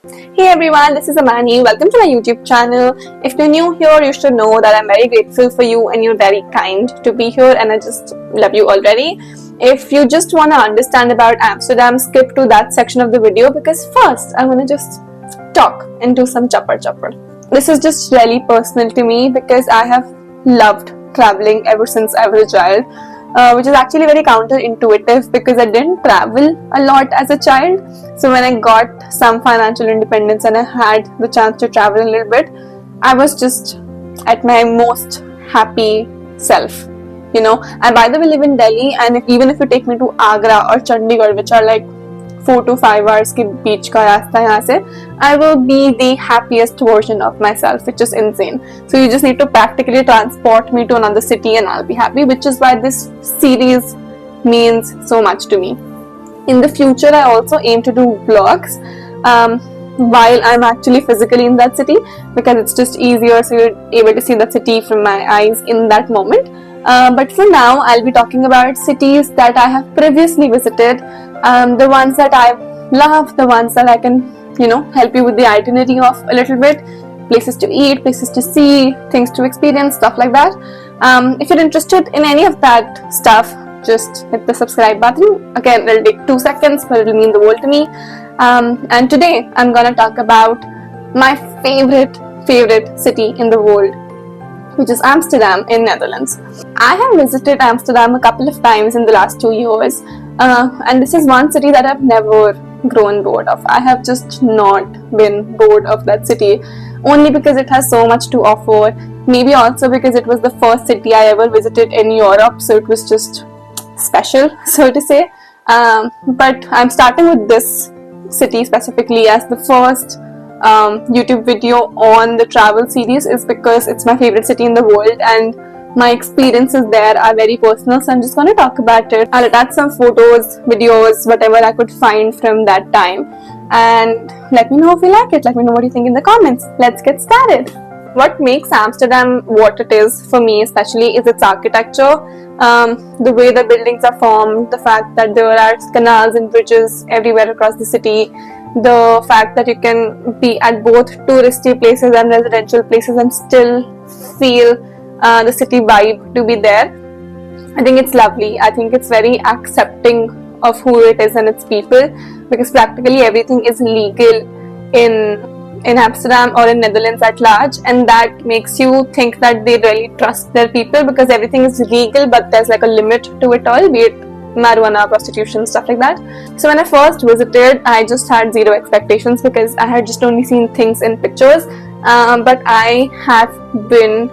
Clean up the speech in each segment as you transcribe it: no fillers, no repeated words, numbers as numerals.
Hey everyone, this is Amani. Welcome to my YouTube channel. If you're new here, you should know that I'm very grateful for you and you're very kind to be here and I just love you already. If you just want to understand about Amsterdam, skip to that section of the video because first I want to just talk and do some chopper. This is just really personal to me because I have loved traveling ever since I was a child. Which is actually very counterintuitive because I didn't travel a lot as a child. So when I got some financial independence and I had the chance to travel a little bit, I was just at my most happy self. I by the way live in Delhi, and even if you take me to Agra or Chandigarh, which are like 4 to 5 hours के बीच का रास्ता यहाँ से, I will be the happiest version of myself, which is insane. So you just need to practically transport me to another city and I'll be happy, which is why this series means so much to me. In the future, I also aim to do vlogs while I'm actually physically in that city because it's just easier, so you're able to see that city from my eyes in that moment. But for now, I'll be talking about cities that I have previously visited, the ones that I love, the ones that I can, help you with the itinerary of a little bit, places to eat, places to see, things to experience, stuff like that. If you're interested in any of that stuff, just hit the subscribe button. Again, it'll take 2 seconds, but it'll mean the world to me. And today, I'm gonna talk about my favorite city in the world, which is Amsterdam in Netherlands. I have visited Amsterdam a couple of times in the last 2 years, and this is one city that I've never grown bored of. I have just not been bored of that city, only because it has so much to offer. Maybe also because it was the first city I ever visited in Europe, so it was just special, so to say. But I'm starting with this city specifically as the first YouTube video on the travel series is because it's my favorite city in the world and my experiences there are very personal, so I'm just going to talk about it. I'll attach some photos, videos, whatever I could find from that time, and let me know if you like it. Let me know what you think in the comments. Let's get started. What makes Amsterdam what it is for me especially is its architecture, the way the buildings are formed, the fact that there are canals and bridges everywhere across the city, the fact that you can be at both touristy places and residential places and still feel the city vibe to be there. I think it's lovely. I think it's very accepting of who it is and its people because practically everything is legal in Amsterdam or in Netherlands at large, and that makes you think that they really trust their people because everything is legal, but there's like a limit to it all, be it marijuana, prostitution, stuff like that. So when I first visited, I just had zero expectations because I had just only seen things in pictures, but I have been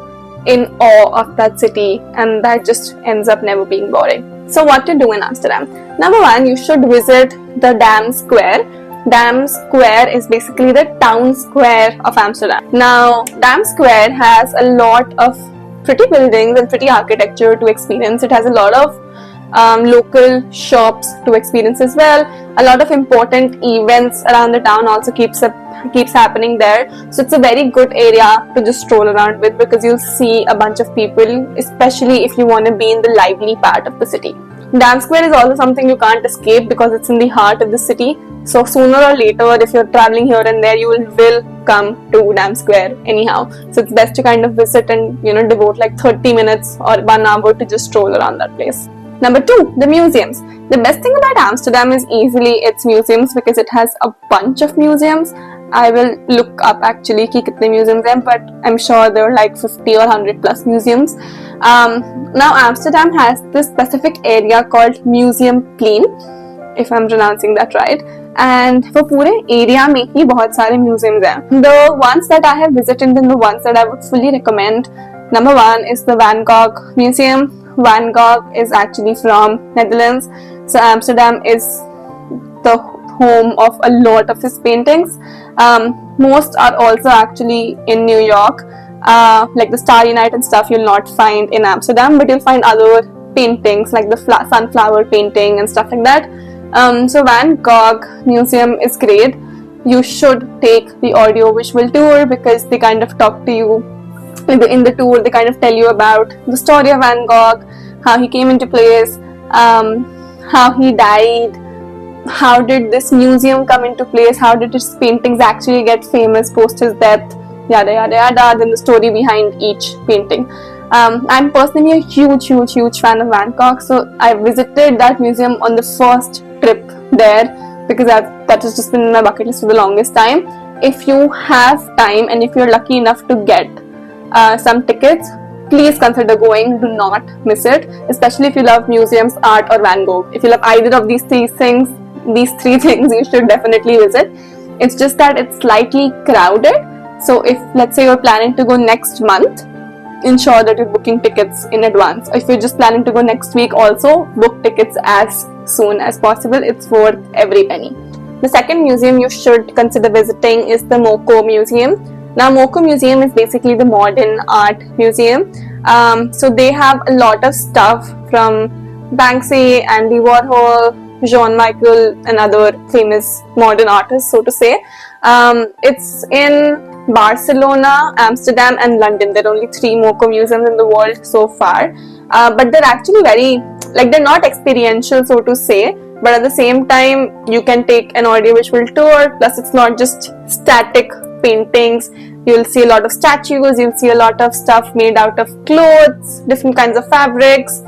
in awe of that city, and that just ends up never being boring. So what to do in Amsterdam? Number one, you should visit the Dam Square. Dam Square is basically the town square of Amsterdam. Now, Dam Square has a lot of pretty buildings and pretty architecture to experience. It has a lot of local shops to experience as well. A lot of important events around the town also keeps happening there. So it's a very good area to just stroll around with because you'll see a bunch of people, especially if you want to be in the lively part of the city. Dam Square is also something you can't escape because it's in the heart of the city. So sooner or later, if you're traveling here and there, you will come to Dam Square anyhow. So it's best to kind of visit and devote like 30 minutes or 1 hour to just stroll around that place. Number 2, the museums. The best thing about Amsterdam is easily its museums because it has a bunch of museums. I will look up actually ki kitne museums hain, but I'm sure there are like 50 or 100 plus museums. Now Amsterdam has this specific area called Museum Plein, if I'm pronouncing that right, and वो पूरे area में ही बहुत सारे museums हैं. The ones that I have visited and the ones that I would fully recommend, number 1 is the Van Gogh Museum. Van Gogh is actually from Netherlands, so Amsterdam is the home of a lot of his paintings. Most are also actually in New York, like the Starry Night and stuff you'll not find in Amsterdam, but you'll find other paintings like the sunflower painting and stuff like that. So Van Gogh Museum is great. You should take the audio visual tour because they kind of talk to you in the tour. They kind of tell you about the story of Van Gogh, how he came into place, how he died, how did this museum come into place, how did his paintings actually get famous post his death, yada yada yada, then the story behind each painting. I'm personally a huge fan of Van Gogh, so I visited that museum on the first trip there because that has just been in my bucket list for the longest time. If you have time and if you're lucky enough to get some tickets, please consider going. Do not miss it, especially if you love museums, art, or Van Gogh. If you love either of these three things, you should definitely visit. It's just that it's slightly crowded, so if let's say you're planning to go next month, ensure that you're booking tickets in advance. If you're just planning to go next week, also book tickets as soon as possible. It's worth every penny. The second museum you should consider visiting is the Moco Museum. Now, Moco Museum is basically the modern art museum. So they have a lot of stuff from Banksy, Andy Warhol, Jean-Michel, and other famous modern artists, so to say. It's in Barcelona, Amsterdam, and London. There are only 3 Moco museums in the world so far. But they're actually they're not experiential, so to say, but at the same time, you can take an audiovisual tour. Plus, it's not just static paintings. You'll see a lot of statues, you'll see a lot of stuff made out of clothes, different kinds of fabrics,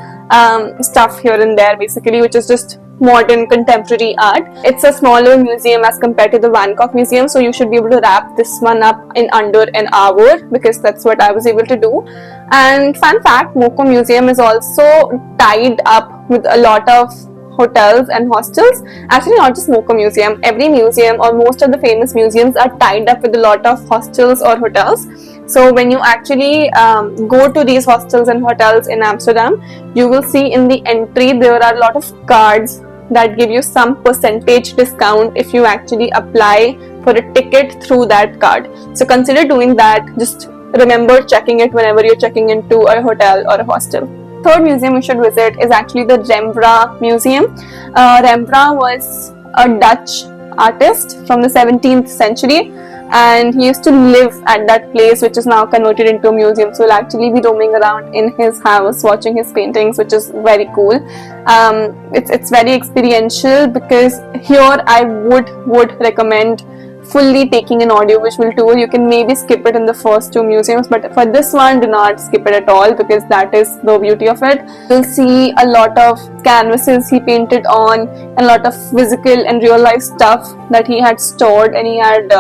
stuff here and there basically, which is just modern contemporary art. It's a smaller museum as compared to the Van Gogh Museum, so you should be able to wrap this one up in under an hour, because that's what I was able to do. And fun fact, Moco Museum is also tied up with a lot of hotels and hostels. Actually, not just Moco Museum, every museum or most of the famous museums are tied up with a lot of hostels or hotels. So when you actually go to these hostels and hotels in Amsterdam, you will see in the entry there are a lot of cards that give you some percentage discount if you actually apply for a ticket through that card. So consider doing that. Just remember checking it whenever you're checking into a hotel or a hostel. Third museum you should visit is actually the Rembrandt Museum. Rembrandt was a Dutch artist from the 17th century, and he used to live at that place, which is now converted into a museum. So you'll actually be roaming around in his house watching his paintings, which is very cool. It's very experiential, because here I would recommend fully taking an audiovisual tour. You can maybe skip it in the first 2 museums, but for this one, do not skip it at all, because that is the beauty of it. You'll see a lot of canvases he painted on, and a lot of physical and real life stuff that he had stored, and he had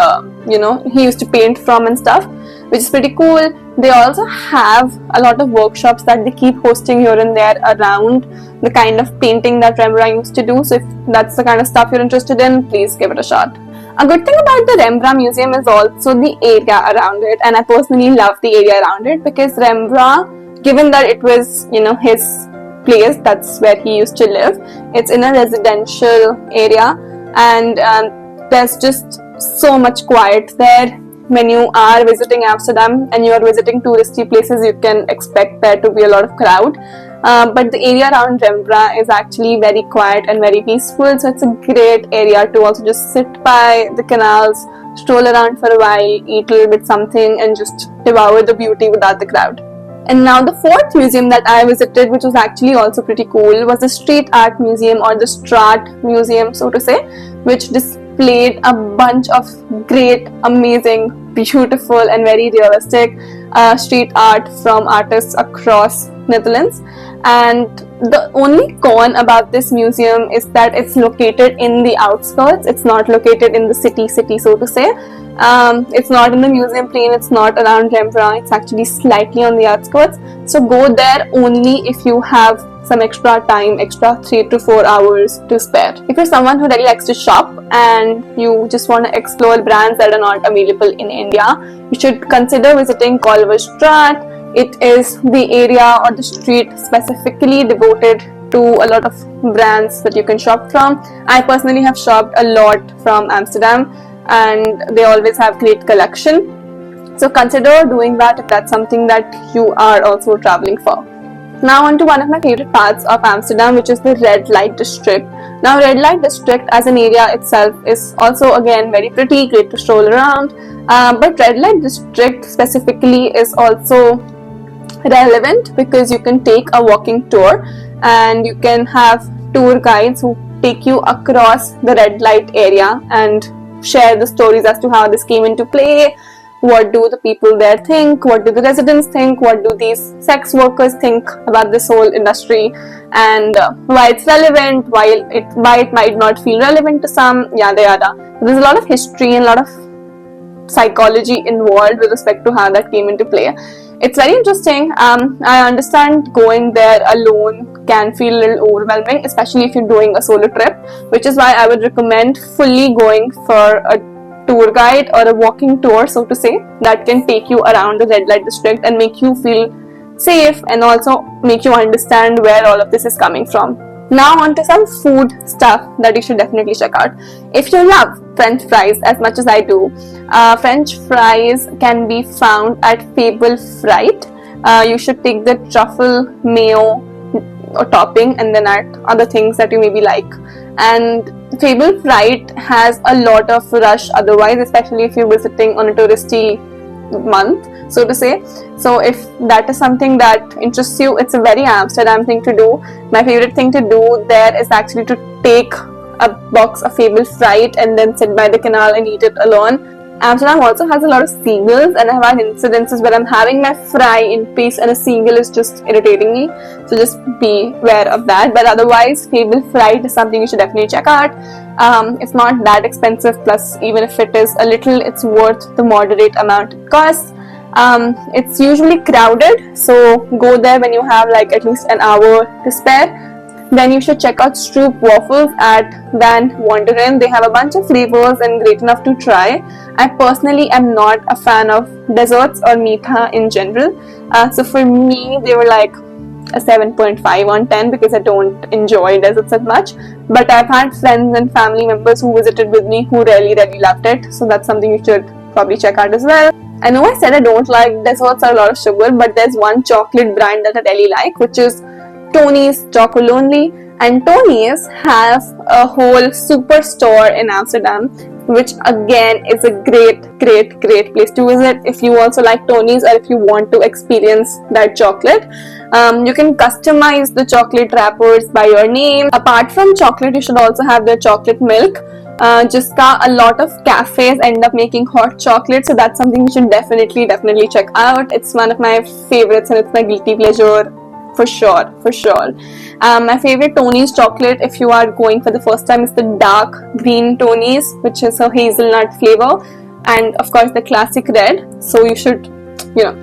he used to paint from and stuff, which is pretty cool. They also have a lot of workshops that they keep hosting here and there around the kind of painting that Rembrandt used to do. So if that's the kind of stuff you're interested in, please give it a shot. A good thing about the Rembrandt Museum is also the area around it, and I personally love the area around it, because Rembrandt, given that it was his place, that's where he used to live, it's in a residential area, and there's just so much quiet there. When you are visiting Amsterdam and you are visiting touristy places, you can expect there to be a lot of crowd. But the area around Rembrandt is actually very quiet and very peaceful, so it's a great area to also just sit by the canals, stroll around for a while, eat a little bit something, and just devour the beauty without the crowd. And now the fourth museum that I visited, which was actually also pretty cool, was the Street Art Museum, or the Straat Museum, so to say, which displayed a bunch of great, amazing, beautiful, and very realistic street art from artists across Netherlands. And the only con about this museum is that it's located in the outskirts. It's not located in the city, so to say. It's not in the museum plain, it's not around Rembrandt, it's actually slightly on the outskirts. So go there only if you have some extra time, extra 3 to 4 hours to spare. If you're someone who really likes to shop and you just want to explore brands that are not available in India, you should consider visiting Kalverstraat. It is the area or the street specifically devoted to a lot of brands that you can shop from. I personally have shopped a lot from Amsterdam, and they always have great collection. So consider doing that if that's something that you are also traveling for. Now on to one of my favorite parts of Amsterdam, which is the red light district. Now red light district as an area itself is also again very pretty, great to stroll around. But red light district specifically is also relevant because you can take a walking tour and you can have tour guides who take you across the red light area and share the stories as to how this came into play. What do the people there think? What do the residents think? What do these sex workers think about this whole industry? And why it's relevant, why it might not feel relevant to some, yada yada. There's a lot of history and a lot of psychology involved with respect to how that came into play. It's very interesting. I understand going there alone can feel a little overwhelming, especially if you're doing a solo trip, which is why I would recommend fully going for a tour guide or a walking tour, so to say, that can take you around the red light district and make you feel safe and also make you understand where all of this is coming from. Now on to some food stuff that you should definitely check out. If you love French fries as much as I do, French fries can be found at Fabel Freit. You should take the truffle mayo or topping and then add other things that you maybe like. And Fabel Freit has a lot of rush otherwise, especially if you're visiting on a touristy month, so to say. So if that is something that interests you, it's a very Amsterdam thing to do. My favorite thing to do there is actually to take a box of Fabel Freit and then sit by the canal and eat it alone. Amsterdam also has a lot of seagulls, and I've had incidences where I'm having my fry in peace and a seagull is just irritating me, so just be aware of that. But otherwise, Fabel Freit is something you should definitely check out. It's not that expensive, plus even if it is a little, it's worth the moderate amount it costs. It's usually crowded, so go there when you have like at least an hour to spare. Then you should check out Stroop waffles at Van Wonderen. They have a bunch of flavors and great enough to try. I personally am not a fan of desserts or meetha in general. So for me, they were like a 7.5 on 10 because I don't enjoy desserts as much. But I've had friends and family members who visited with me who really loved it. So that's something you should probably check out as well. I know I said I don't like desserts or a lot of sugar, but there's one chocolate brand that I really like, which is Tony's Chocolonely. And Tony's have a whole Superstore in Amsterdam, which again is a great place to visit if you also like Tony's or if you want to experience that chocolate. You can customize the chocolate wrappers by your name. Apart from chocolate, you should also have the chocolate milk. A lot of cafes end up making hot chocolate, so that's something you should definitely check out. It's one of my favorites and it's my guilty pleasure for sure. My favorite Tony's chocolate, if you are going for the first time, is the dark green Tony's, which is a hazelnut flavor, and of course the classic red. So you should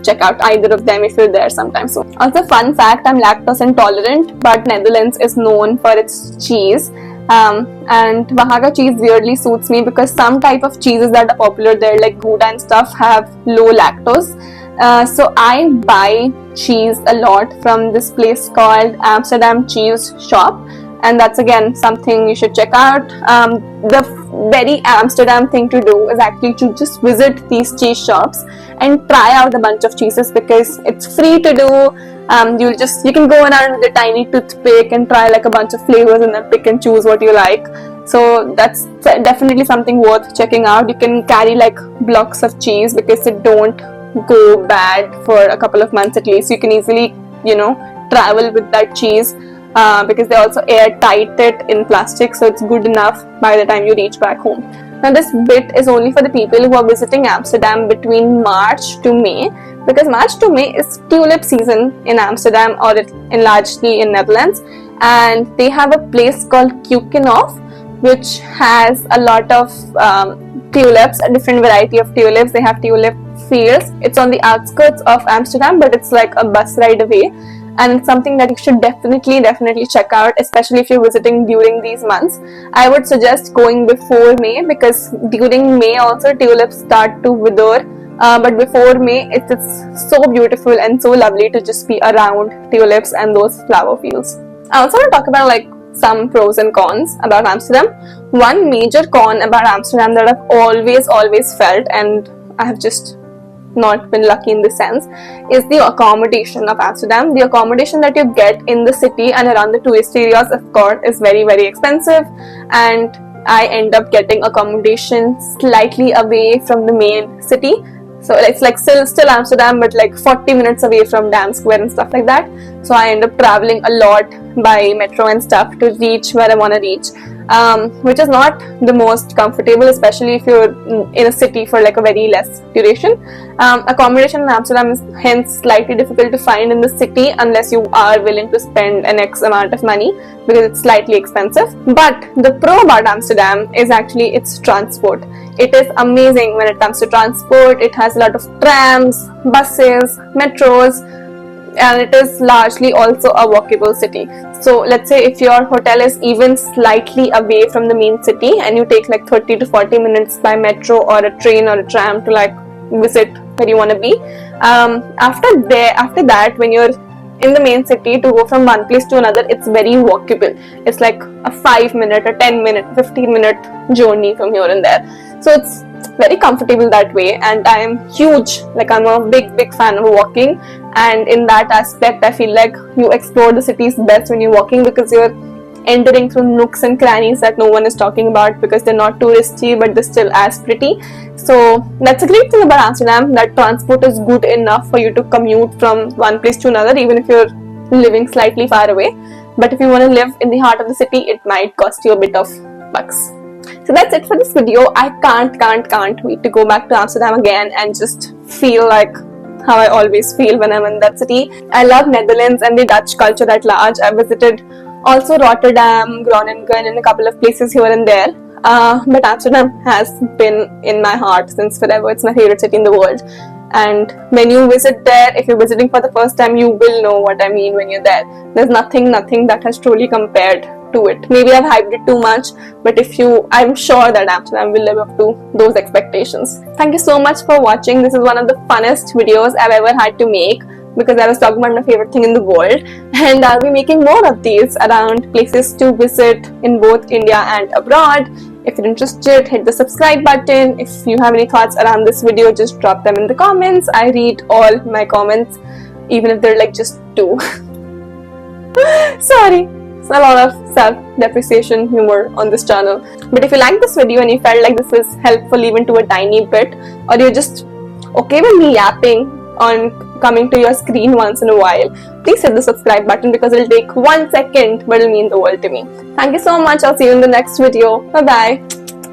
check out either of them if you're there sometime soon. Also, fun fact, I'm lactose intolerant, but Netherlands is known for its cheese. And Oaxaca cheese weirdly suits me because some type of cheeses that are popular there, like Gouda and stuff, have low lactose. So I buy cheese a lot from this place called Amsterdam Cheese Shop, and that's again something you should check out. The very Amsterdam thing to do is actually to just visit these cheese shops and try out a bunch of cheeses because it's free to do. You can go around with a tiny toothpick and try like a bunch of flavors and then pick and choose what you like. So that's definitely something worth checking out. You can carry like blocks of cheese because it don't go bad for a couple of months at least. You can easily travel with that cheese because they also airtight it in plastic, so it's good enough by the time you reach back home. Now this bit is only for the people who are visiting Amsterdam between March to May, because March to May is tulip season in Amsterdam or largely in Netherlands, and they have a place called Keukenhof which has a lot of tulips, a different variety of tulips. They have tulip fields. It's on the outskirts of Amsterdam, but it's like a bus ride away, and it's something that you should definitely check out, especially if you're visiting during these months. I would suggest going before May because during May also tulips start to wither, but before May it's so beautiful and so lovely to just be around tulips and those flower fields. I also want to talk about like some pros and cons about Amsterdam. One major con about Amsterdam that I've always felt, and I have just not been lucky in this sense, is the accommodation of Amsterdam. The accommodation that you get in the city and around the tourist areas, of course, is very expensive, and I end up getting accommodation slightly away from the main city. So it's like still Amsterdam, but like 40 minutes away from Dam Square and stuff like that. So I end up traveling a lot by metro and stuff to reach where I want to reach, which is not the most comfortable, especially if you're in a city for like a very less duration. Accommodation in Amsterdam is hence slightly difficult to find in the city unless you are willing to spend an X amount of money, because it's slightly expensive. But the pro about Amsterdam is actually its transport. It is amazing when it comes to transport. It has a lot of trams, buses, metros, and it is largely also a walkable city. So let's say if your hotel is even slightly away from the main city and you take like 30 to 40 minutes by metro or a train or a tram to like visit where you want to be, after that, when you're in the main city, to go from one place to another, it's very walkable. It's like a 5-minute, a 10-minute, 15-minute journey from here and there. So it's very comfortable that way, and I'm a big fan of walking, and in that aspect I feel like you explore the cities best when you're walking, because you're entering through nooks and crannies that no one is talking about because they're not touristy, but they're still as pretty. So that's a great thing about Amsterdam, that transport is good enough for you to commute from one place to another, even if you're living slightly far away. But if you want to live in the heart of the city, it might cost you a bit of bucks. So that's it for this video. I can't wait to go back to Amsterdam again and just feel like how I always feel when I'm in that city. I love Netherlands and the Dutch culture at large. I visited also Rotterdam, Groningen, and a couple of places here and there. But Amsterdam has been in my heart since forever. It's my favorite city in the world. And when you visit there, if you're visiting for the first time, you will know what I mean when you're there. There's nothing that has truly compared to it. Maybe I've hyped it too much, but I'm sure that Amsterdam will live up to those expectations. Thank you so much for watching. This is one of the funnest videos I've ever had to make, because I was talking about my favorite thing in the world, and I'll be making more of these around places to visit in both India and abroad. If you're interested, hit the subscribe button. If you have any thoughts around this video, just drop them in the comments. I read all my comments, even if they're like just 2. Sorry, it's a lot of self-depreciation humor on this channel. But if you liked this video and you felt like this was helpful even to a tiny bit, or you're just okay with me yapping on coming to your screen once in a while, please hit the subscribe button, because it'll take 1 second but it'll mean the world to me. Thank you so much. I'll see you in the next video. Bye bye.